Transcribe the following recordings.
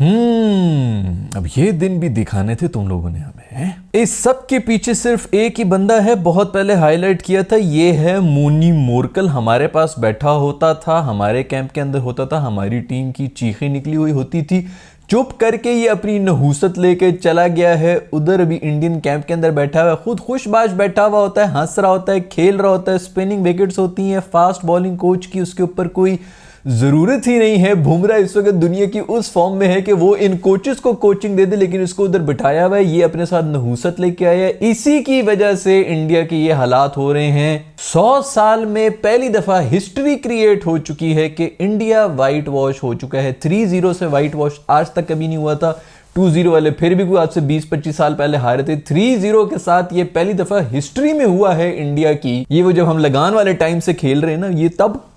अब ये दिन भी दिखाने थे तुम लोगों ने हमें। इस सब के पीछे सिर्फ एक ही बंदा है, बहुत पहले हाईलाइट किया था, ये है मोनी मोरकल। हमारे पास बैठा होता था, हमारे कैंप के अंदर होता था, हमारी टीम की चीखें निकली हुई होती थी, चुप करके ये अपनी नहूसत लेके चला गया है। उधर अभी इंडियन कैंप के अंदर बैठा हुआ है, खुद खुशबाश बैठा हुआ होता है, हंस रहा होता है, खेल रहा होता है। स्पिनिंग विकेट्स होती हैं, फास्ट बॉलिंग कोच की उसके ऊपर कोई जरूरत ही नहीं है। बुमराह इस वक्त दुनिया की उस फॉर्म में है कि वो इन कोचेस को कोचिंग दे दे, लेकिन इसको उधर बिठाया हुआ है, ये अपने साथ नहूसत लेके आया है। इसी की वजह से इंडिया के ये हालात हो रहे हैं। 100 साल में पहली दफा हिस्ट्री क्रिएट हो चुकी है कि इंडिया वाइट वॉश हो चुका है। 3-0 से वाइट वॉश आज तक कभी नहीं हुआ था। 2-0 वाले फिर भी कोई आज से 20-25 साल पहले हारे थे। 3-0 के साथ ये पहली दफा हिस्ट्री में हुआ है इंडिया की। ये वो जब हम लगान वाले टाइम से खेल रहे हैं ना, ये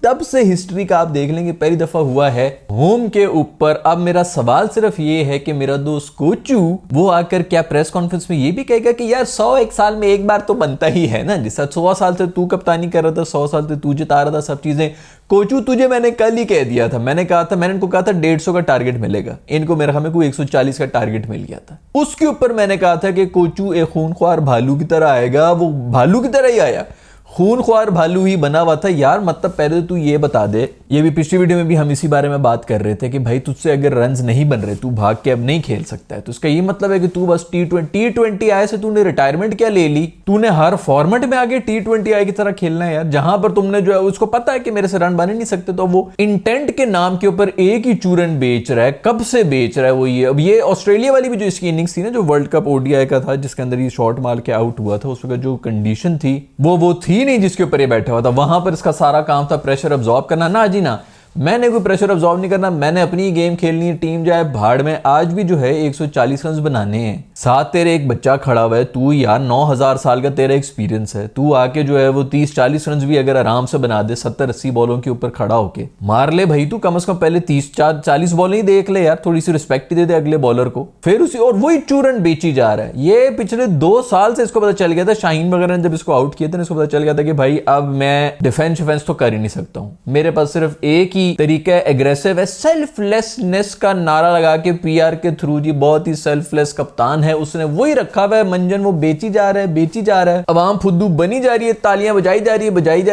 तब से हिस्ट्री का आप देख लेंगे पहली दफा हुआ है होम के ऊपर। अब मेरा सवाल सिर्फ ये है कि मेरा दोस्त कोचू वो आकर क्या प्रेस कॉन्फ्रेंस में ये भी कहेगा कि यार 100 साल में एक बार तो बनता ही है ना, जिस 100 साल से तू कप्तानी कर रहा था, 100 साल से तू जिता रहा था सब चीजें। कोचू तुझे मैंने कल ही कह दिया था, मैंने इनको कहा था 150 का टारगेट मिलेगा, इनको मेरे ख्याल में कोई 140 का टारगेट मिल गया था। उसके ऊपर मैंने कहा था कि कोचू एक खूनख्वार भालू की तरह आएगा, वो भालू की तरह ही आया, खूनख्वार भालू ही बना हुआ था। यार मतलब पहले तो तू ये बता दे, ये भी पिछली वीडियो में भी हम इसी बारे में बात कर रहे थे कि भाई तुझसे अगर रन्स नहीं बन रहे, तू भाग के अब नहीं खेल सकता है, तो इसका ये मतलब है कि तू बस T20 आए से तूने रिटायरमेंट क्या ले ली? तूने हर फॉर्मेट में आगे T20 आए की तरह खेलना है यार, जहां पर तुमने जो है उसको पता है कि मेरे से रन बन ही नहीं सकते, तो वो इंटेंट के नाम के ऊपर एक ही चूरन बेच रहा है। कब से बेच रहा है वो? ये अब ये ऑस्ट्रेलिया वाली भी जो इसकी इनिंग्स थी ना, जो वर्ल्ड कप ODI का था, जिसके अंदर ये शॉट मार के आउट हुआ था, उस वक्त जो कंडीशन थी वो थी नहीं जिसके ऊपर ये बैठा हुआ था। वहां पर इसका सारा काम था प्रेशर अब्सॉर्ब करना। ना जी ना, मैंने कोई प्रेशर अब्सॉर्ब नहीं करना, मैंने अपनी गेम खेलनी है, टीम जाए भाड़ में। आज भी जो है 140 रन बनाने हैं, साथ तेरे एक बच्चा खड़ा हुआ है, तू यार 9000 साल का तेरा एक्सपीरियंस है, तू आके जो है वो 30-40 रन भी अगर आराम से बना दे 70-80 बॉलों के ऊपर खड़ा होके मार ले भाई, तू कम से कम पहले 30-40 बॉल ही देख ले यार, थोड़ी सी रिस्पेक्ट ही दे दे अगले बॉलर को। फिर उसी और वही चूरन बेची जा रहा है। ये पिछले 2 साल से इसको पता चल गया था, शाहीन वगैरह ने जब इसको आउट किया था, इसको पता चल गया था कि भाई अब मैं डिफेंस तो कर ही नहीं सकता हूं, मेरे पास सिर्फ एक ही तरीका है, एग्रेसिव है, सेल्फलेसनेस का नारा लगा के PR के थ्रू। जी बहुत ही सेल्फलेस कप्तान है, उसने वही रखा हुआ है मंजन, वो बेची जा रहा है, अवाम फुद्दू बनी जा रही है, तालियां बजाई जा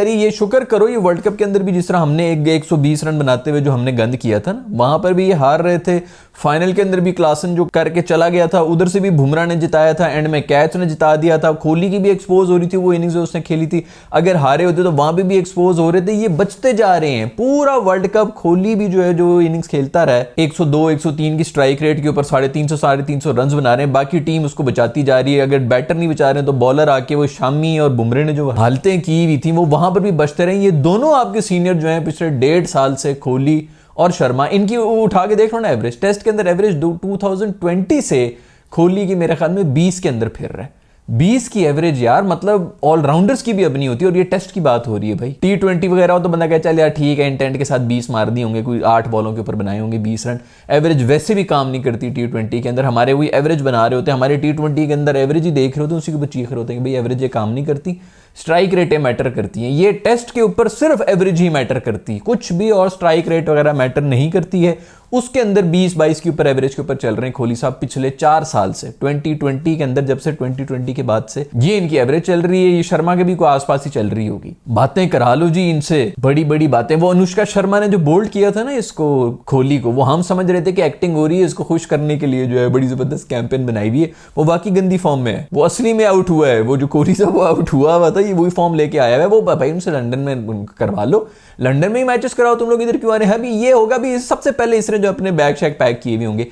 रही है। ये शुक्र करो ये वर्ल्ड कप के अंदर भी जिस तरह हमने 120 रन बनाते हुए जो हमने गंद किया था ना, वहां पर भी ये हार रहे थे। फाइनल के अंदर भी क्लासन जो करके चला गया था, उधर से भी बुमराह ने जिताया था, एंड में कैच ने जिता दिया था। कोहली की भी एक्सपोज हो रही थी, वो इनिंग्स उसने खेली थी, अगर हारे होते तो वहां भी एक्सपोज हो रहे थे। ये बचते जा रहे हैं पूरा वर्ल्ड कप। कोहली भी जो है जो इनिंग्स खेलता रहा है, 102-103 की स्ट्राइक रेट के ऊपर 350 रन बना रहे हैं, बाकी टीम उसको बचाती जा रही है। अगर बैटर नहीं बचा रहे तो बॉलर आके, वो शामी और बुमराह ने जो हालतें की हुई थी वो वहां पर भी बचते रहे। ये दोनों आपके सीनियर जो है पिछले 1.5 साल से, कोहली और शर्मा, इनकी उठा के देख लो ना एवरेज, टेस्ट के अंदर एवरेज 2020 से कोहली की मेरे ख्याल में 20 के अंदर फिर रहा है। 20 की एवरेज यार, मतलब ऑलराउंडर्स की भी अब नहीं होती, और ये टेस्ट की बात हो रही है भाई। T20 वगैरह हो तो बंदा कहे चल यार ठीक है, इंटेंट के साथ 20 मार दिए होंगे, कोई 8 बॉलों के ऊपर बनाए होंगे 20 रन। एवरेज वैसे भी काम नहीं करती T20 के अंदर। हमारे वही एवरेज बना रहे होते हैं, हमारे T20 के अंदर एवरेज ही देख रहे होते हैं, उसी के ऊपर चीख रहे होते हैं कि भाई एवरेज ये काम नहीं करती, स्ट्राइक रेटें मैटर करती हैं। ये टेस्ट के ऊपर सिर्फ एवरेज ही मैटर करती है, कुछ भी और स्ट्राइक रेट वगैरह मैटर नहीं करती है। उसके अंदर 20-22 के ऊपर एवरेज के ऊपर चल रहे हैं कोहली साहब पिछले 4 साल से। 2020 के अंदर, जब से 2020 के बाद से ये इनकी एवरेज चल रही है। ये शर्मा के भी कोई आसपास ही चल रही होगी। बातें करा लो जी इनसे, बड़ी बड़ी बातें। वो अनुष्का शर्मा ने जो बोल्ड किया था ना इसको, कोहली को, वो हम समझ रहे थे कि एक्टिंग हो रही है, इसको खुश करने के लिए जो है बड़ी जबरदस्त कैंपेन बनाई हुई है। वो बाकी गंदी फॉर्म में है, वो असली में आउट हुआ है। वो जो कोहली साहब वो आउट हुआ था, ये वही फॉर्म लेके आया है। वो भाई उनसे लंदन में करवा लो, लंदन में ही मैचेस कराओ, तुम लोग इधर क्यों आ रहे हैं? अभी ये होगा भी सबसे पहले इसने जो अपने बैग शैग पैक किए हुए होंगे,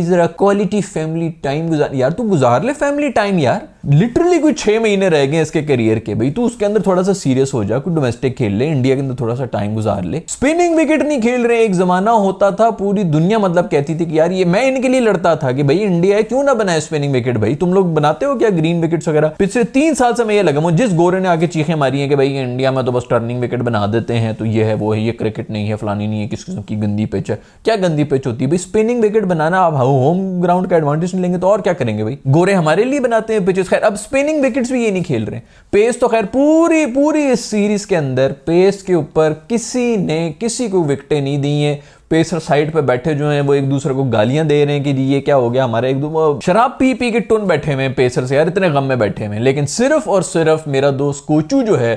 जरा क्वालिटी फैमिली टाइम गुजार। यार तू गुजार ले फैमिली टाइम यार, लिटरली कोई 6 महीने रह गए इसके करियर के, भाई तू उसके अंदर थोड़ा सा सीरियस हो जा, कोई डोमेस्टिक खेल ले, इंडिया के अंदर थोड़ा सा टाइम गुजार ले। स्पिनिंग विकेट नहीं खेल रहे। एक जमाना होता था पूरी दुनिया मतलब कहती थी कि यार ये, मैं इनके लिए लड़ता था कि भाई इंडिया है क्यों ना बनाए स्पिनिंग विकेट, भाई तुम लोग बनाते हो क्या ग्रीन विकेट्स वगैरह? पिछले 3 साल से मैं ये लगा, जिस गोरे ने आके चीखें मारी है कि भाई इंडिया में तो बस टर्निंग विकेट बना देते हैं, तो ये है वो है, ये क्रिकेट नहीं है, फलानी नहीं है, किस किस्म की गंदी पिच है। क्या गंदी पिच होती है भाई? स्पिनिंग विकेट बनाना, आप होम ग्राउंड का एडवांटेज नहीं लेंगे तो और क्या करेंगे भाई? गोरे हमारे लिए बनाते हैं पिचेस। खैर अब स्पिनिंग विकेट्स भी ये नहीं खेल रहे। पेस तो खैर पूरी इस सीरीज के अंदर पेस के ऊपर किसी ने किसी को विकेटें नहीं दी हैं। पेसर साइड पे बैठे जो हैं वो एक दूसरे को गालियां दे रहे हैं कि जी ये क्या हो गया, हमारे एक दो शराब पी पी के टुन बैठे हुए हैं पेसर से, यार इतने गम में बैठे हुए हैं। लेकिन सिर्फ और सिर्फ मेरा दोस्त कोचू जो है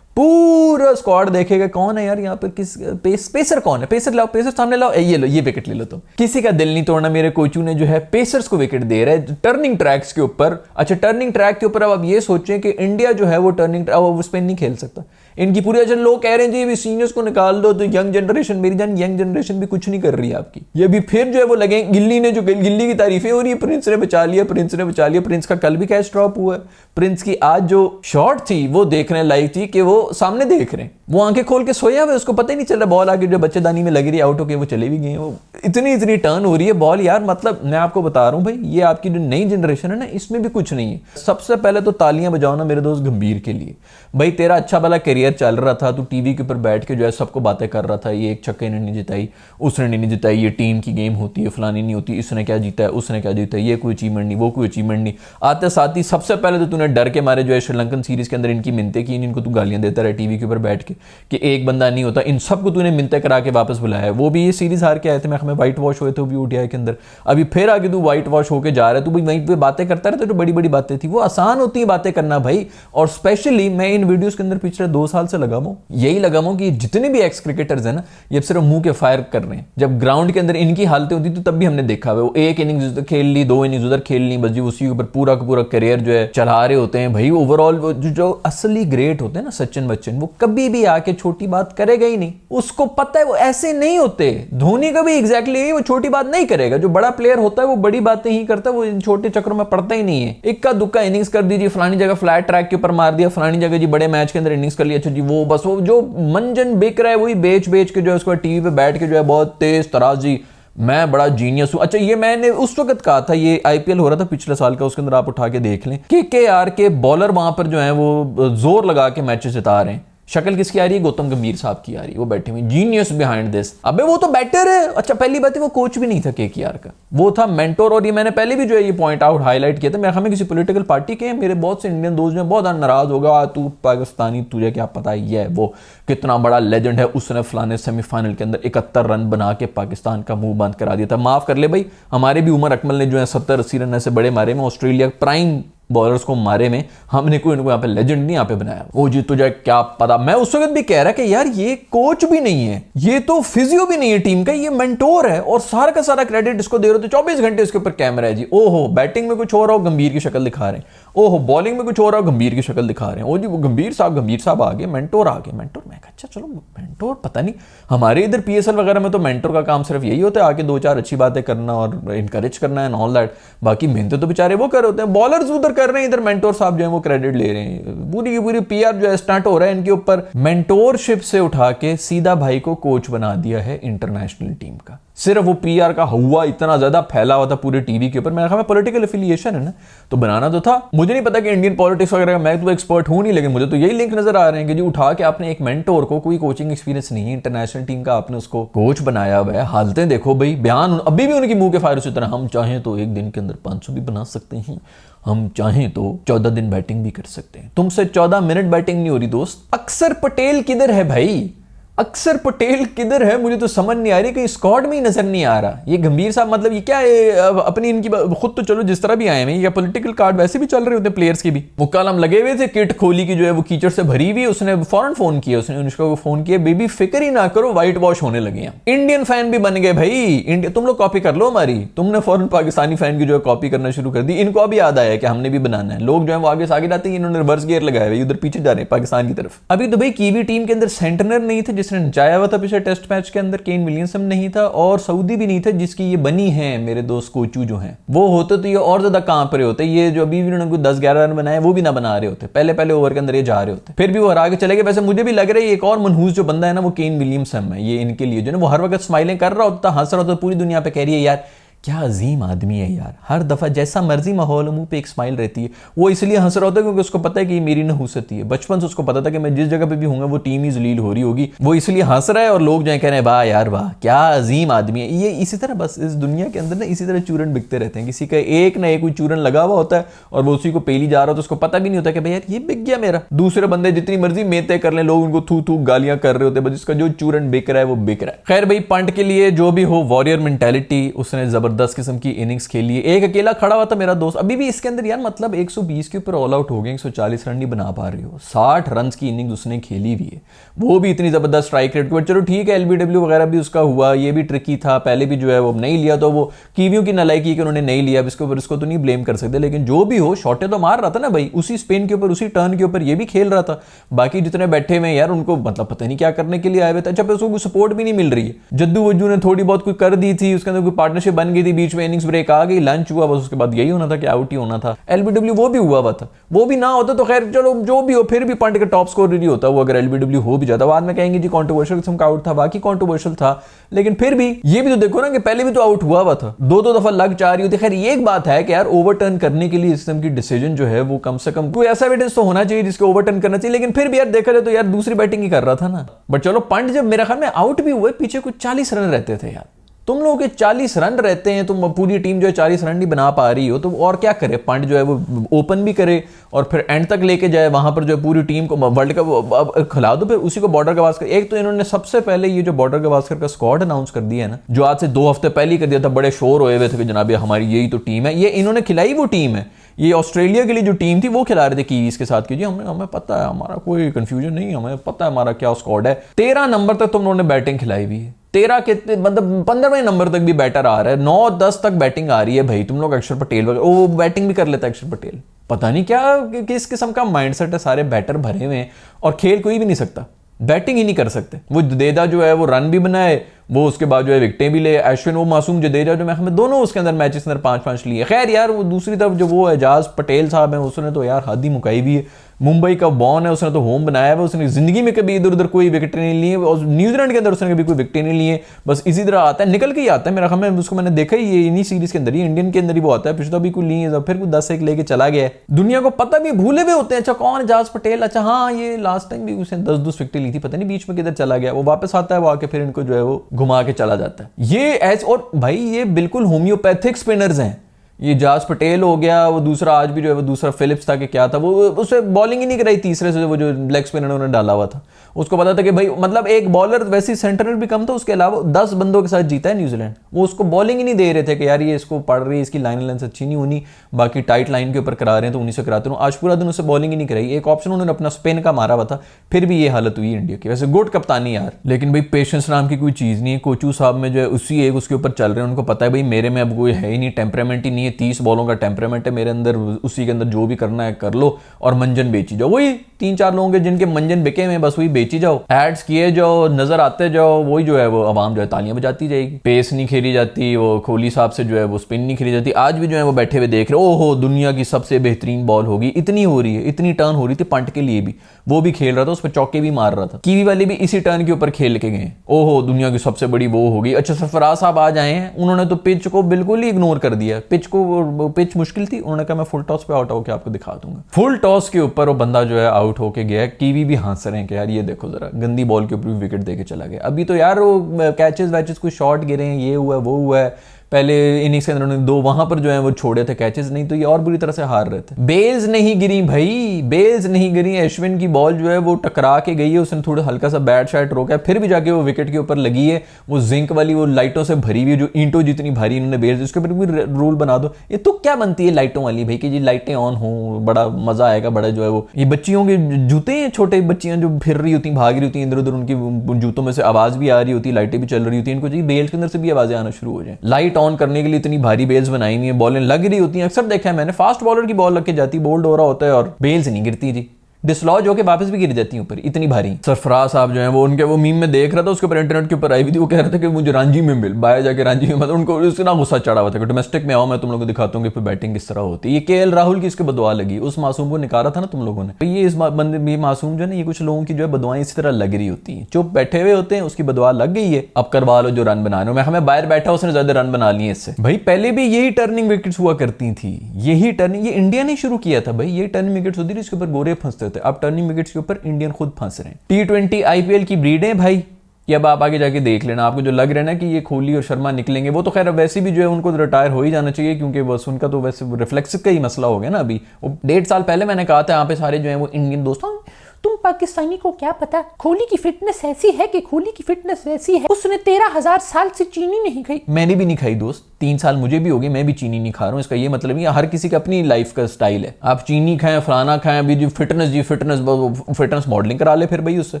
पूरा स्क्वाड देखेगा कौन है यार यहाँ पर, किस पेसर कौन है, पेसर लाओ, पेसर सामने लाओ, ये लो, ये विकेट ले लो तुम। किसी का दिल नहीं तोड़ना, मेरे कोचू ने जो है पेसर्स को विकेट दे रहा है टर्निंग ट्रैक्स के ऊपर। अच्छा टर्निंग ट्रैक के ऊपर अब आप ये सोचें कि इंडिया जो है वो टर्निंग अब उस पर नहीं खेल सकता, इनकी पूरी। अच्छा लोग कह रहे हैं जी सीनियर्स को निकाल दो तो यंग जनरेशन, मेरी जान यंग जनरेशन भी कुछ नहीं कर रही है आपकी। ये भी फिर जो है वो लगे, गिल्ली ने जो गिल्ली की तारीफें हो रही है, प्रिंस ने बचा लिया, प्रिंस ने बचा लिया। प्रिंस का कल भी कैच ड्रॉप हुआ है, प्रिंस की आज जो शॉट थी वो देखने लायक थी कि वो सामने देख रहे हैं, वो आंखें खोल के सोया हुआ, उसको पता ही नहीं चल रहा, बॉल आगे जो बच्चेदानी में लग रही है, आउट होके वो चले भी गए। वो इतनी टर्न हो रही है बॉल यार, मतलब मैं आपको बता रहा हूं भाई, ये आपकी जो नई जनरेशन है ना, इसमें भी कुछ नहीं है। सबसे पहले तो तालियां बजाओ ना मेरे दोस्त गंभीर के लिए। भाई तेरा अच्छा भला करियर चल रहा था, तू टीवी के ऊपर बैठ के जो है सबको बातें कर रहा था, ये एक छक्के ने नहीं जिताई, उसने नहीं जिताई, ये टीम की गेम होती है, फलानी नहीं होती, इसने क्या जीता है, उसने क्या जीता है, ये कोई अचीवमेंट नहीं, वो कोई अचीवमेंट नहीं। आते साथ ही सबसे पहले तो तूने डर के मारे जो है श्रीलंकन सीरीज के अंदर इनकी मिन्नतें की, इनको तू गालियां देता रहा टीवी के ऊपर बैठ के कि एक बंदा नहीं होता, इन सबको तूने मिन्नतें करा के वापस बुलाया है। वो भी ये सीरीज हार के आए थे, मैं हमें व्हाइट वॉश हुए थे वो भी ओडीआई के अंदर। अभी फिर आगे तू व्हाइट वॉश होके जा रहा है, तू भाई वहीं पे बातें करता रहता है, तो बड़ी बड़ी बातें थी, वो आसान होती है बातें करना भाई। और स्पेशली मैं इन वीडियोस के अंदर पिछले 2 साल से लगा हूं, यही लगा हूं कि जितने भी एक्स क्रिकेटर्स हैं ना, ये सिर्फ मुंह के फायर कर रहे हैं। जब ग्राउंड के अंदर इनकी हालतें होती तो तब भी हमने देखा है, वो एक इनिंग्स खेल ली, 2 इनिंग्स उधर खेल ली, बस जी उसी के ऊपर पूरा का पूरा करियर जो है चला रहे होते हैं भाई। ओवरऑल जो असली ग्रेट होते हैं ना सचिन बच्चन, वो कभी भी आके छोटी बात करेगा ही नहीं, उसको पता है वो ऐसे नहीं होते। धोनी का भी एग्जैक्टली वो छोटी बात नहीं करेगा, जो बड़ा प्लेयर होता है वो बड़ी बातें ही करता है, वो इन छोटे चक्रों में पड़ता ही नहीं है। इक्का दुक्का इनिंग्स कर दीजिए, फलानी जगह फ्लैट ट्रैक के ऊपर मार दिया, फलानी जगह जी बड़े मैच के अंदर इनिंग्स कर लिया, अच्छा जी वो बस वो जो मंजन बिक रहा है वही बेच बेच के जो है उसको टीवी पे बैठ के जो है बहुत तेज तराजी मैं बड़ा जीनियस हूं। अच्छा ये मैंने उस वक्त कहा था, ये आईपीएल हो रहा था पिछले साल का, उसके अंदर आप उठा के देख लें कि केकेआर के बॉलर वहां पर जो है वो जोर लगा के मैचेस जिता रहे हैं। शक्ल किसकी आ रही है? गौतम गंभीर साहब की आ रही है, वो बैठे हुए जीनियस बिहाइंड दिस। अबे वो तो बैटर है। अच्छा पहली बात है वो कोच भी नहीं था केकेआर का, वो था मेंटोर। और ये मैंने पहले भी जो है ये पॉइंट आउट हाईलाइट किया था, मैं हमें किसी पॉलिटिकल पार्टी के मेरे बहुत से इंडियन दोस्त जो बहुत नाराज होगा, तू पाकिस्तानी, तुझे क्या पता है ये वो कितना बड़ा लेजेंड है, उसने फलाने सेमीफाइनल के अंदर 71 रन बना के पाकिस्तान का मुंह बंद करा दिया था। माफ कर ले भाई, हमारे भी उमर अकमल ने जो है 70-80 रन ऐसे बड़े मारे में, ऑस्ट्रेलिया प्राइम बॉलर्स को मारे में, हमने कोई इनको यहाँ पे लेजेंड नहीं यहाँ पे बनाया। ओ जी तुझे क्या पता। मैं उस वक्त भी कह रहा कि यार ये कोच भी नहीं है, ये तो फिजियो भी नहीं है टीम का, ये मेंटोर है और सारा का सारा क्रेडिट इसको दे रहे हो। तो 24 घंटे इसके ऊपर कैमरा है जी। ओहो बैटिंग में कुछ हो रहा हो गंभीर की शक्ल दिखा रहे हैं, ओहो बॉलिंग में कुछ हो रहा हो गंभीर की शक्ल दिखा रहे हैं। ओ जी वो गंभीर साहब आ गए, मेंटोर आ गए, मेंटोर। मैं अच्छा चलो मेंटोर पता नहीं, हमारे इधर पीएसएल वगैरह में तो मेंटोर का काम सिर्फ यही होता है आके 2-4 अच्छी बातें करना और इनकरेज करना एंड ऑल दैट। बाकी मेहनत तो बेचारे वो कर रहे होते हैं, बॉलर्स उधर कर रहे हैं, इधर मेंटोर साहब जो है वो क्रेडिट ले रहे हैं। पूरी की पूरी पीआर जो है स्टार्ट हो रहा है इनके ऊपर। मेंटोरशिप से उठा के सीधा भाई को कोच बना दिया है इंटरनेशनल टीम का। सिर्फ वो पीआर का हुआ इतना ज्यादा फैला हुआ था पूरे टीवी के ऊपर। मैंने कहा पॉलिटिकल एफिलिएशन है ना, तो बनाना तो था। मुझे नहीं पता कि इंडियन पॉलिटिक्स वगैरह मैं तो एक्सपर्ट हूं नहीं, लेकिन मुझे तो यही लिंक नजर आ रहे हैं कि जी उठा के आपने एक मेंटोर को, कोई कोचिंग एक्सपीरियंस नहीं है, इंटरनेशनल टीम का आपने उसको कोच बनाया हुआ है। हालतें देखो भाई, बयान अभी भी उनकी मुंह के फायर उसी तरह, हम चाहें तो एक दिन के अंदर 500 भी बना सकते हैं, हम चाहें तो 14 दिन बैटिंग भी कर सकते हैं। तुमसे 14 मिनट बैटिंग नहीं हो रही दोस्त। अक्षर पटेल किधर है भाई? अक्षर पटेल किधर है? मुझे तो समझ नहीं आ रही, कहीं स्क्वाड में ही नजर नहीं आ रहा। ये गंभीर साहब मतलब ये क्या है अपनी इनकी खुद तो चलो जिस तरह भी आए हैं, या पॉलिटिकल कार्ड वैसे भी चल रहे होते हैं प्लेयर्स के भी। वो कलम लगे हुए थे, किट खोली की जो है वो कीचड़ से भरी हुई, उसने फौरन फोन किया, उसने अनुष्का को फोन किया, बेबी फिक्र ही ना करो व्हाइट वॉश होने लगे हैं। इंडियन फैन भी बन गए भाई, इंडिया तुम लोग कॉपी कर लो हमारी। तुमने फौरन पाकिस्तानी फैन की जो है कॉपी करना शुरू कर दी। इनको अभी याद आया कि हमने भी बनाना है। लोग जो है वो आगे से आगे जाते हैं, इन्होंने रिवर्स गियर लगाया हुआ, उधर पीछे जा रहे हैं पाकिस्तान की तरफ। अभी तो भाई कीवी टीम के अंदर सेंटनर नहीं थे जिसने नचाया हुआ था पिछले टेस्ट मैच के अंदर, केन विलियमसन नहीं था, और सऊदी भी नहीं था जिसकी ये बनी है मेरे दोस्त कोचू जो हैं। वो होते तो ये और ज्यादा कहां पर होते, ये जो अभी भी उन्होंने 10-11 रन बनाए वो भी ना बना रहे होते, पहले ओवर के अंदर ये जा रहे होते, फिर भी वो हरा के चले गए। वैसे मुझे भी लग रहा है एक और मनहूस जो बंदा है ना वो केन विलियमसन है, ये इनके लिए जो है वो हर वक्त स्माइलिंग कर रहा होता, हंस रहा होता, पूरी दुनिया पे कह रही है यार क्या अजीम आदमी है यार, हर दफा जैसा मर्जी माहौल मुंह पे एक स्माइल रहती है। वो इसलिए हंस रहा होता है क्योंकि उसको पता है कि ये मेरी नहुसती है। बचपन से उसको पता था कि मैं जिस जगह पे भी हूंगा वो टीम ही जलील हो रही होगी, वो इसलिए हंस रहा है और लोग जो कह रहे हैं वाह यार वाह क्या अजीम आदमी है ये। इसी तरह बस इस दुनिया के अंदर ना इसी तरह चूरन बिकते रहते हैं, किसी का एक ना एक कोई चूरन लगा हुआ होता है और वो उसी को पेली जा रहा हो तो उसको पता भी नहीं होता कि भाई यार ये बिक गया मेरा। दूसरे बंदे जितनी मर्जी मेहनत कर ले, लोग उनको थू थू गालियां कर रहे होते हैं, बस जिसका जो चूरन बिक रहा है वो बिक रहा है। खैर भाई पंट के लिए जो भी हो, वॉरियर मेंटालिटी, उसने जबरदस्त किस्म की इनिंग्स खेली है। एक अकेला खड़ा हुआ था मेरा दोस्त, अभी भी इसके अंदर यार मतलब 120 के ऊपर ऑल आउट हो गए, 140 रन नहीं बना पा रही हो, 60 रन की इनिंग्स उसने खेली हुई है, वो भी इतनी जबरदस्त स्ट्राइक रेट के बाद। चलो ठीक है एलबीडब्ल्यू वगैरह भी उसका हुआ, ये भी ट्रिकी था, पहले भी जो है वो नहीं लिया तो वो कीवियों की नलायकी कि उन्होंने नहीं लिया, इसके ऊपर इसको तो नहीं ब्लेम कर सकते। लेकिन जो भी हो शॉटे तो मार रहा था ना भाई, उसी स्पिन के ऊपर उसी टर्न के ऊपर ये भी खेल रहा था। बाकी जितने बैठे हुए यार उनको मतलब पता नहीं क्या करने के लिए आए हुए थे। अच्छा उसको कोई सपोर्ट भी नहीं मिल रही है। जद्दू वज्जू ने थोड़ी बहुत कोई कर दी थी, उसके अंदर कोई पार्टनरशिप बन गई थी, बीच में इनिंग्स ब्रेक आ गई, लंच हुआ, बस उसके बाद यही होना था कि आउट ही होना था। एलबीडब्ल्यू वो भी हुआ था, वो भी ना होता तो खैर चलो जो भी हो, फिर भी पंट का टॉप स्कोर नहीं होता वो अगर एलबीडब्ल्यू हो भी जाता। बाद में कहेंगे जी कंट्रोवर्शियल किस्म का आउट था, बाकी कंट्रोवर्शियल था, लेकिन फिर भी ये भी तो देखो ना कि पहले भी तो आउट हुआ था, दो दफा लग जा रही होती। खैर ये एक बात है कि यार ओवरटर्न करने के लिए इस किस्म की डिसीजन जो है वो कम से कम कोई ऐसा एविडेंस तो होना चाहिए जिसको ओवरटर्न करना चाहिए। लेकिन फिर भी यार देखा जाए तो यार दूसरी बैटिंग ही कर रहा था ना। बट चलो पंट जब मेरे ख्याल में आउट भी हुए, पीछे कुछ 40 रन रहते थे यार। तुम लोगों के 40 रन रहते हैं, तुम पूरी टीम जो है 40 रन नहीं बना पा रही हो, तो और क्या करे पंट जो है वो ओपन भी करे और फिर एंड तक लेके जाए, वहां पर जो है पूरी टीम को वर्ल्ड कप खिला दो, फिर उसी को बॉर्डर गवास्कर। एक तो इन्होंने सबसे पहले ये जो बॉर्डर गवास्कर का स्क्वाड अनाउंस कर दिया है ना, जो आज से 2 हफ्ते पहले ही कर दिया था, बड़े शोर हुए थे कि जनाब हमारी यही तो टीम है, ये इन्होंने खिलाई वो टीम है। ये ऑस्ट्रेलिया के लिए जो टीम थी वो खिला रहे थे कीवीज के साथ की जी हमें पता है, हमारा कोई कंफ्यूजन नहीं, हमें पता है हमारा क्या स्क्वाड है। 13 नंबर तक तुम लोगों ने बैटिंग खिलाई हुई है, 13 के मतलब 15वें नंबर तक भी बैटर आ रहा है, 9-10 तक बैटिंग आ रही है भाई। तुम लोग अक्षर पटेल वगैरह वो बैटिंग भी कर लेता है अक्षर पटेल, पता नहीं क्या किस किस्म का माइंडसेट है, सारे बैटर भरे हुए हैं और खेल कोई भी नहीं सकता, बैटिंग ही नहीं कर सकते। वो जडेजा जो है वो रन भी बनाए, वो उसके बाद जो है विकेटें भी ले, अश्विन वो मासूम जडेजा जो मैं दोनों उसके अंदर मैचेस अंदर 5-5 लिए। खैर यार वो दूसरी तरफ जो वो एजाज पटेल साहब हैं उसने तो यार हद ही मुकाई भी है, मुंबई का बॉर्न है, उसने तो होम बनाया हुआ, उसने जिंदगी में कभी इधर उधर कोई विकेट नहीं लिए और न्यूजीलैंड के अंदर उसने कभी कोई विकेट नहीं लिए, बस इसी तरह आता है निकल के ही आता है। मेरा ख्याल में उसको मैंने देखा ही ये इन्हीं सीरीज के अंदर ही, इंडियन के अंदर ही वो आता है, पिछला भी कोई लिए फिर कोई 10-1 लेके चला गया है। दुनिया को पता भी भूले हुए होते हैं अच्छा कौन एजाज पटेल, अच्छा हाँ ये लास्ट टाइम भी उसने 10-10 विकेट ली थी, पता नहीं बीच में किधर चला गया, वो वापस आता है वो आके फिर इनको जो है वो घुमा के चला जाता है। ये ऐसे और भाई ये बिल्कुल होम्योपैथिक स्पिनर्स हैं, ये जास पटेल हो गया, वो दूसरा आज भी जो है वो दूसरा फिलिप्स था कि क्या था, वो उसे बॉलिंग ही नहीं कराई तीसरे से, वो जो लेग स्पिनर उन्होंने डाला हुआ था, उसको पता था कि भाई मतलब एक बॉलर वैसे सेंटरर भी कम था, उसके अलावा 10 बंदों के साथ जीता है न्यूजीलैंड, वो उसको बॉलिंग ही नहीं दे रहे थे कि यार ये इसको पड़ रही है, इसकी लाइन लेंथ अच्छी नहीं होनी, बाकी टाइट लाइन के ऊपर करा रहे हैं तो उन्हीं से कराते रहो। आज पूरा दिन उसे बॉलिंग ही नहीं कराई, एक ऑप्शन उन्होंने अपना स्पिन का मारा हुआ था, फिर भी ये हालत हुई इंडिया की। वैसे गुड कप्तानी यार, लेकिन भाई पेशेंस नाम की कोई चीज़ नहीं है। कोचू साहब में जो है उसी एक उसके ऊपर चल रहे हैं, उनको पता है भाई मेरे में अब कोई है ही नहीं, टेम्परामेंट ही नहीं है, 30 बॉलों का टेम्परामेंट है मेरे अंदर, उसी के अंदर जो भी करना है कर लो और मंजन बेची जाओ। वही 3-4 लोगों के जिनके मंजन बिके हुए बस वही बेची जाओ, एड्स किए जाओ, नजर आते जाओ, वही जो है वो आवाम जो है तालियां बजाती जाएगी। पेस नहीं खेली जाती, वो कोहली साहब से जो है वो स्पिन नहीं खेली जाती। आज भी जो है वो बैठे हुए देख रहे ओहो दुनिया की सबसे बेहतरीन बॉल होगी, इतनी हो रही है, इतनी टर्न हो रही थी पंट के लिए भी, वो भी खेल रहा था, उस पर चौके भी मार रहा था, कीवी वाले भी इसी टर्न के ऊपर खेल के गए, ओहो दुनिया की सबसे बड़ी वो होगी। अच्छा सरफराज साहब आज आए हैं, उन्होंने तो पिच को बिल्कुल ही इग्नोर कर दिया, पिच मुश्किल थी, उन्होंने कहा मैं फुल टॉस पे आउट होकर आपको दिखा दूंगा। फुल टॉस के ऊपर वो बंदा जो है आउट होके गया, कीवी भी हंस रहे हैं कि यार ये देखो जरा गंदी बॉल के ऊपर विकेट देके चला गया। अभी तो यार वो कैचेस वैचेस कोई शॉट गिरे हैं, ये हुआ वो हुआ है, पहले इनिंग्स के अंदर उन्होंने 2 वहां पर जो है वो छोड़े थे कैचेस, नहीं तो ये और बुरी तरह से हार रहे थे। बेल्स नहीं गिरी भाई, बेल्स नहीं गिरी, अश्विन की बॉल जो है वो टकरा के गई है, उसने थोड़ा हल्का सा बैट शैट रोका है, फिर भी जाके वो विकेट के ऊपर लगी है, वो जिंक वाली वो लाइटों से भरी हुई जो ईंटों जितनी भारी इन्होंने बेल्स, उसके ऊपर भी रूल बना दो। ये तो क्या बनती है लाइटों वाली भाई कि जी लाइटें ऑन हो, बड़ा मजा आएगा, बड़ा जो है वो ये बच्चियों के जूते हैं, छोटे बच्चियां जो फिर रही होती भाग रही होती इधर उधर, उनकी जूतों में से आवाज भी आ रही होती, लाइटें भी चल रही होती, इनको जी बेल्स के अंदर से भी आवाजें आना शुरू हो जाए। लाइट ऑन करने के लिए इतनी भारी बेल्स बनाई हुई है, बॉलें लग रही होती हैं, अक्सर देखा है मैंने, फास्ट बॉलर की बॉल लग के जाती, बोल्ड हो रहा होता है और बेल्स नहीं गिरती जी, डिसलॉज होकर वापस भी गिर जाती हैं ऊपर, इतनी भारी। सरफराज साहब जो है वो उनके वो मीम में देख रहा था, उसके ऊपर इंटरनेट के ऊपर आई हुई थी, वो कह रहे थे कि मुझे रांची में मिल, बाहर जाके रांची में, मतलब उनको इतना गुस्सा चढ़ा हुआ था कि डोमेस्टिक में आओ, मैं तुम लोगों को दिखाता हूँ कि फिर बैटिंग किस तरह होती है। ये केएल राहुल की इसके बदुआ लगी, उस मासूम को निकाला था ना तुम लोगों ने। ये इस बंदे ये मासूम जो है ना, ये कुछ लोगों की जो है बदुआएं इसी तरह लग रही होती हैं, चुप बैठे हुए होते हैं, उसकी बदुआ लग गई है, अब करवा लो जो रन बनाने में। हमें बाहर बैठा उसने ज्यादा रन बना लिए इससे। भाई पहले भी यही टर्निंग विकेट्स हुआ करती थी, यही टर्निंग, ये इंडिया ने शुरू किया था भाई, ये टर्निंग विकेट्स होती थी, इसके ऊपर गोरे फंसते थे। अब टर्निंग विकेट्स के ऊपर इंडियन खुद फंस रहे हैं। T20 IPL की ब्रीड है भाई, ये अब आप आगे जाके देख लेना। आपको जो लग रहा है ना कि ये कोहली और शर्मा निकलेंगे, वो तो खैर वैसे भी जो है उनको रिटायर हो ही जाना चाहिए, क्योंकि बस उनका तो वैसे रिफ्लेक्स का ही मसला हो गया ना। अभी वो 1.5 साल पहले मैंने कहा था यहाँ पे सारे जो है वो इंडियन दोस्तों, तुम पाकिस्तानी को क्या पता, कोहली की फिटनेस ऐसी है कि कोहली की फिटनेस वैसी है, उसने 13,000 साल से चीनी नहीं खाई। मैंने भी नहीं खाई दोस्त, 3 साल मुझे भी हो गए, मैं भी चीनी नहीं खा रहा हूँ। इसका ये मतलब नहीं, हर किसी का अपनी लाइफ का स्टाइल है। आप चीनी खाएं, फलाना खाएं, अभी जो फिटनेस मॉडलिंग करा ले फिर भाई उससे।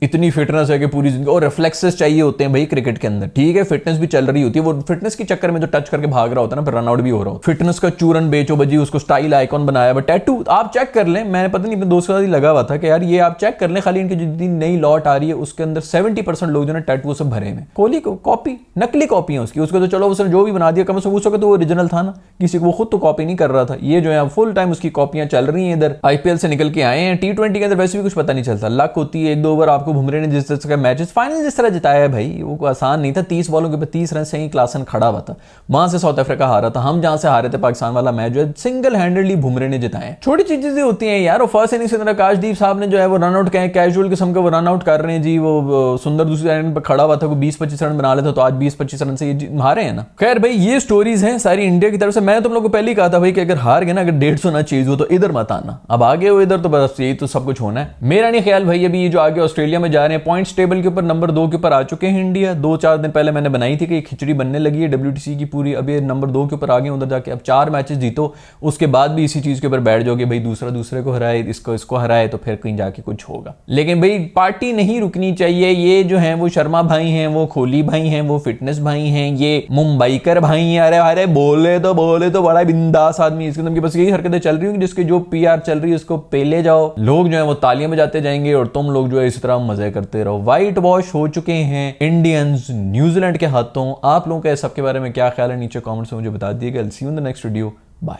इतनी फिटनेस है कि पूरी जिंदगी, और रिफ्लेक्सेस चाहिए होते हैं भाई क्रिकेट के अंदर। ठीक है फिटनेस भी चल रही होती है, वो फिटनेस के चक्कर में जो टच करके भाग रहा होता है ना, फिर रन आउट भी हो रहा हो। फिटनेस का चूरन बेचो बजी, उसको स्टाइल आइकॉन बनाया। बट टैटू आप चेक कर लें, मैंने पता नहीं अपने दोस्त के साथ ही लगा हुआ था कि यार ये आप चेक कर लें, खाली इनकी जितनी नई लॉट आ रही है उसके अंदर 70% लोग जो है टैटू से भरे में। कोहली को कॉपी, नकली कॉपी है उसकी, उसको तो चलो उसने जो भी बना दिया, कम से कम उसको तो वो ओरिजिनल था ना, किसी को वो खुद तो कॉपी नहीं कर रहा था। ये जो है फुल टाइम उसकी कॉपियां चल रही हैं इधर, IPL से निकल के आए हैं। T20 के अंदर वैसे भी कुछ पता नहीं चलता, लक होती है। 1-2 ओवर आपको बुमराह ने जिस तरह का मैचेस फाइनल जिस तरह जिताया है भाई, वो आसान नहीं था। 30 बॉलों के ऊपर 30 रन से ही क्लासन खड़ा हुआ था, वहां से साउथ अफ्रीका हारा था। हम जहां से हारे थे पाकिस्तान वाला मैच जो है सिंगल हैंडेडली बुमराह ने जिताया। छोटी चीजें होती हैं यार। फर्स्ट इनिंग्स के अंदर आकाशदीप साहब ने जो है वो रन आउट किया, कैजुअल किस्म का वो रन आउट कर रहे हैं जी। वो सुंदर दूसरी लाइन पर खड़ा हुआ था, वो 20-25 रन बना लेता, तो आज 20-25 रन से ये हारे हैं ना। खैर भाई ये स्टोरीज हैं सारी इंडिया की तरफ से। मैं तुम लोगों को पहले ही कहा था भाई कि अगर हार गए ना, अगर 150 ना चीज हो तो इधर मत आना। अब आगे हो इधर तो बस यही तो सब कुछ होना है। मेरा नहीं ख्याल भाई अभी जो आगे ऑस्ट्रेलिया में जा रहे हैं, पॉइंट्स टेबल के ऊपर नंबर 2 के ऊपर आ चुके हैं इंडिया। 2-4 दिन पहले मैंने बनाई थी कि खिचड़ी बनने लगी है WTC की पूरी, अब ये नंबर 2 के ऊपर आ गए उधर जाके। अब 4 मैचेस जीतो, उसके बाद भी इसी चीज के ऊपर बैठ जाओगे भाई, दूसरा दूसरे को हराए, इसको हराए, तो फिर कहीं जाके कुछ होगा। लेकिन भाई पार्टी नहीं रुकनी चाहिए। ये जो है वो शर्मा भाई हैं, वो कोहली भाई हैं, वो फिटनेस भाई हैं, ये मुंबईकर भाई हैं। अरे अरे बोले तो बड़ा बिंदास आदमी, इसके की बस यही हरकतें चल रही होंगी, जिसकी जो PR चल रही है उसको पेले जाओ। लोग जो है वो तालियां बजाते जाएंगे और तुम लोग जो है इस तरह मजे करते रहो। व्हाइट वॉश हो चुके हैं इंडियंस न्यूजीलैंड के हाथों। आप लोगों का सबके बारे में क्या ख्याल है नीचे कमेंट्स में मुझे बता दिएगा। See you in the next video, bye.